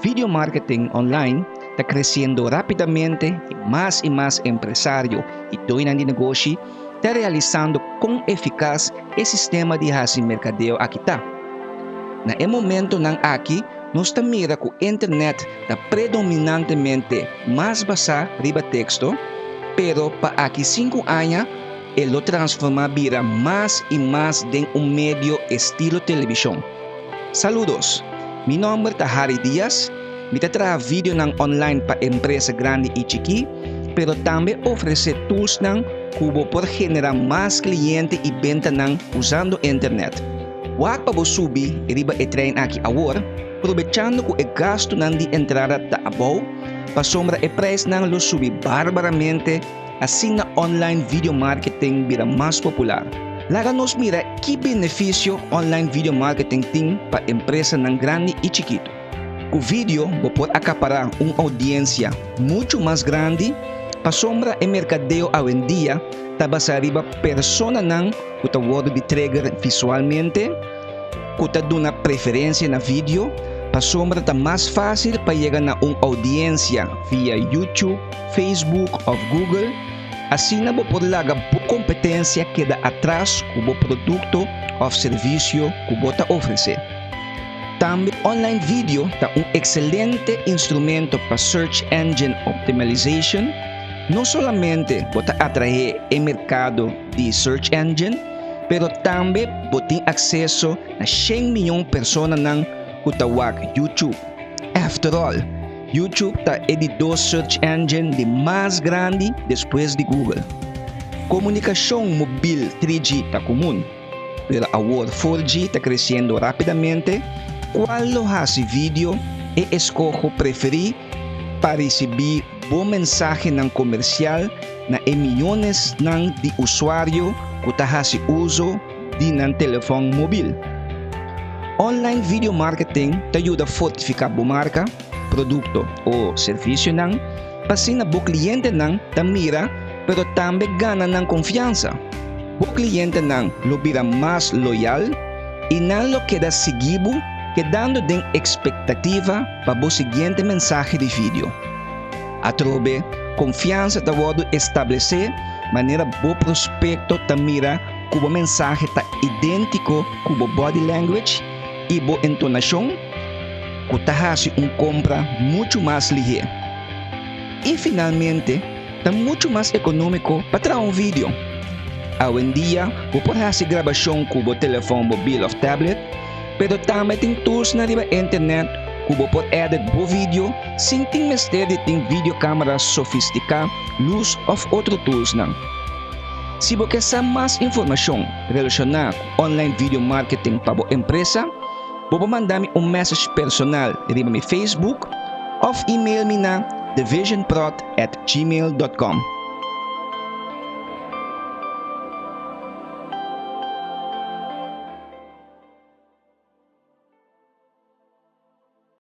video marketing online está creciendo rápidamente y más empresario y dueños de negocio está realizando com eficaz o sistema de mercadeo aqui está. Na momento nang aqui, nós mira que o internet está predominantemente mais basa riba texto, pero pa aqui 5 anos, ele lo transforma vira mais e mais em medio estilo televisão. Saludos, meu nome é Harry Diaz, me trago vídeo nang online para empresa grande e chiqui, pero também oferece tools nang kubo por generar mais cliente e venda nang usando internet. Wag pa bo subi riba e-train aqui agora, aprovechando que o gasto nang di entrada ta abaw, pa sombra e price nang lo subi barbaramente, assim na online video marketing vira mais popular. Laga nos mira que benefício online video marketing tem para empresa nang grande e chiquito. O vídeo pode acaparar uma audiência muito mais grande, pa sombra e mercadeo hoje em dia, tabasa riba persona nang kuta word de trigger visualmente, kuta duna preferência na vídeo, pa sombra tá mais fácil para chegar na audiência via YouTube, Facebook ou Google, assim na bo por laga por competência que dá atrás o produto ou serviço que bota oferecer. Também online video tá excelente instrumento para search engine optimization. Não solamente bota atrair o mercado de search engine, pero também bota acesso a 100 milhões de pessoas nang kutawag YouTube. After all, YouTube tá editor search engine de mais grande depois de Google. Comunicação móvel 3G tá comum, pero agora 4G tá crescendo rapidamente. Qual lo hace vídeo e escojo preferir para receber bom mensagem ng comercial na milhões ng de usuário que hace uso de ng telefone móvel. Online video marketing te ajuda a fortificar a marca, produto ou serviço nang pasin na bo cliente nang tamira pero também gana ng confiança. Bo cliente nang lo bira mais loyal e não lo queda seguido quedando den expectativa para o seguinte mensagem de vídeo. Atrobe, confiança ta wado estabelecer maneira bo prospecto ta mira kubo mensagem ta idêntico kubo body language e bo entonação que ta hasi compra muito mais ligeiro. E finalmente, ta muito mais econômico para trazer vídeo. Hoje em dia, bo pode hasi gravação kubo telefone móvel ou tablet, pero também tem tools na riba internet kubo pode edit bo vídeo sem ter mistério de videocamera sofisticada, luz ou outro tools não. Se você quer mais informação relacionada com online video marketing para a empresa, você mandar-me message personal riba mi Facebook ou e-mail me na thevisionprod@gmail.com.